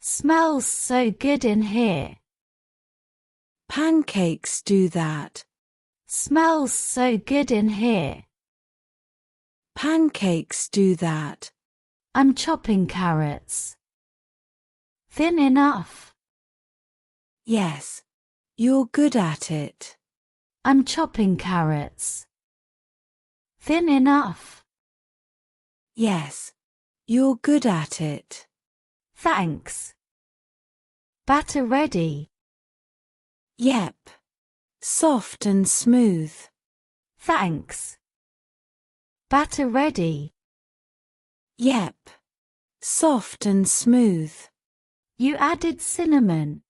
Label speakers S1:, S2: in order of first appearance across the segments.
S1: Smells so good in here.
S2: Pancakes do that.
S1: Smells so good in here.
S2: Pancakes do that.
S1: I'm chopping carrots. Thin enough.
S2: Yes. You're good at it.
S1: I'm chopping carrots. Thin enough.
S2: Yes. You're good at it.
S1: Thanks. Batter ready.
S2: Yep. Soft and smooth.
S1: Thanks. Batter ready.
S2: Yep. Soft and smooth.
S1: You added cinnamon.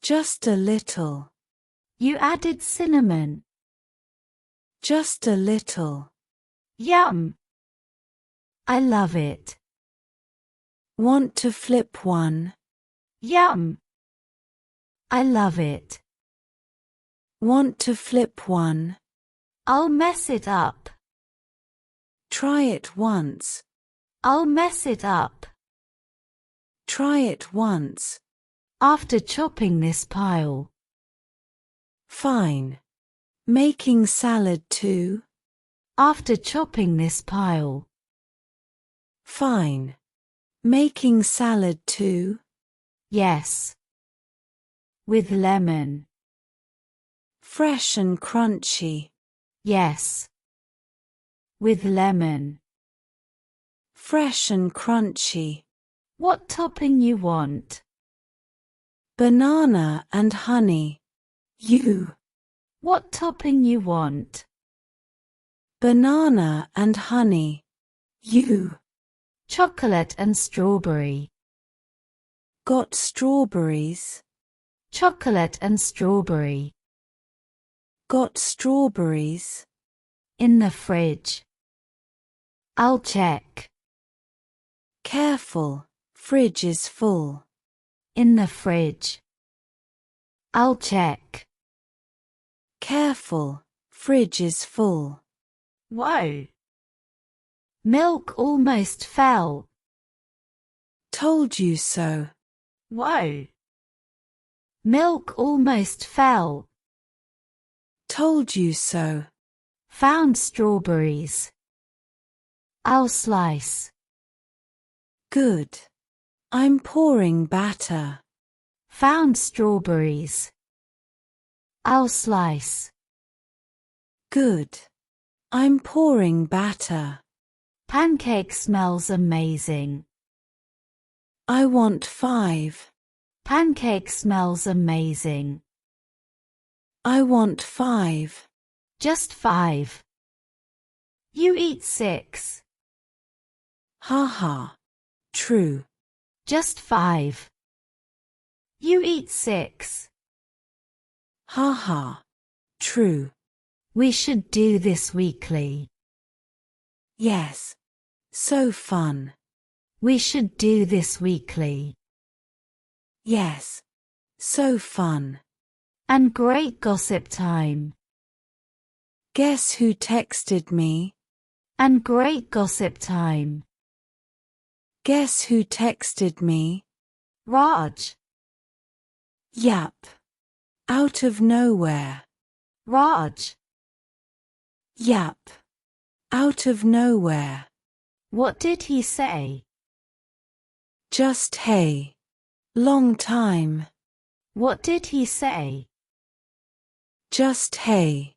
S2: Just a little.
S1: You added cinnamon.
S2: Just a little.
S1: Yum. I love it.
S2: Want to flip one?
S1: Yum. I love it.
S2: Want to flip one?
S1: I'll mess it up.
S2: Try it once.
S1: I'll mess it up.
S2: Try it once.
S1: After chopping this pile.
S2: Fine. Making salad too?
S1: After chopping this pile.
S2: Fine. Making salad too?
S1: Yes. With lemon.
S2: Fresh and crunchy.
S1: Yes. With lemon.
S2: Fresh and crunchy.
S1: What topping you want?
S2: Banana and honey. You.
S1: What topping you want?
S2: Banana and honey. You.
S1: Chocolate and strawberry.
S2: Got strawberries?
S1: Chocolate and strawberry.
S2: Got strawberries?
S1: In the fridge. I'll check.
S2: Careful, fridge is full.
S1: In the fridge. I'll check.
S2: Careful, fridge is full.
S1: Whoa. Milk almost fell.
S2: Told you so.
S1: Whoa. Milk almost fell.
S2: Told you so.
S1: Found strawberries. I'll slice.
S2: Good. I'm pouring batter.
S1: Found strawberries. I'll slice.
S2: Good. I'm pouring batter.
S1: Pancake smells amazing.
S2: I want 5.
S1: Pancake smells amazing.
S2: I want 5.
S1: Just 5. You eat 6.
S2: Ha ha. True.
S1: Just 5. You eat 6.
S2: Ha ha. True.
S1: We should do this weekly.
S2: Yes. So fun.
S1: We should do this weekly.
S2: Yes. So fun.
S1: And great gossip time.
S2: Guess who texted me?
S1: And great gossip time.
S2: Guess who texted me?
S1: Raj.
S2: Yup. Out of nowhere.
S1: Raj.
S2: Yup. Out of nowhere.
S1: What did he say?
S2: Just hey. Long time.
S1: What did he say?
S2: Just hey.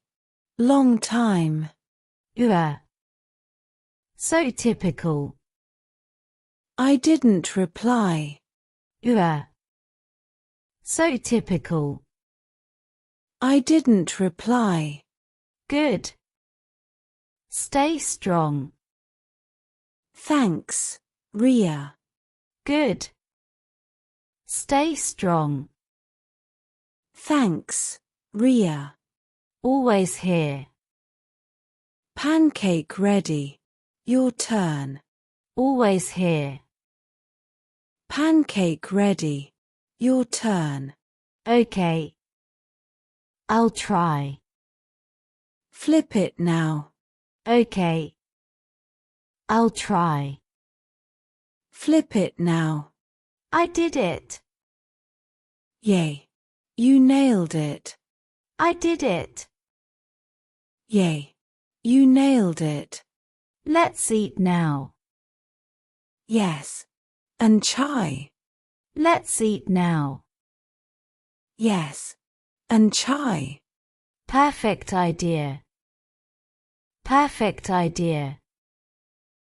S2: Long time.
S1: So typical.
S2: I didn't reply.
S1: So typical.
S2: I didn't reply.
S1: Good. Stay strong.
S2: Thanks, Ria.
S1: Good. Stay strong.
S2: Thanks, Ria.
S1: Always here.
S2: Pancake ready. Your turn.
S1: Always here.
S2: Pancake ready. Your turn.
S1: Okay. I'll try.
S2: Flip it now.
S1: Okay. I'll try.
S2: Flip it now.
S1: I did it.
S2: Yay. You nailed it.
S1: I did it.
S2: Yay. You nailed it.
S1: Let's eat now.
S2: Yes. And chai.
S1: Let's eat now.
S2: Yes. And chai.
S1: Perfect idea. Perfect idea.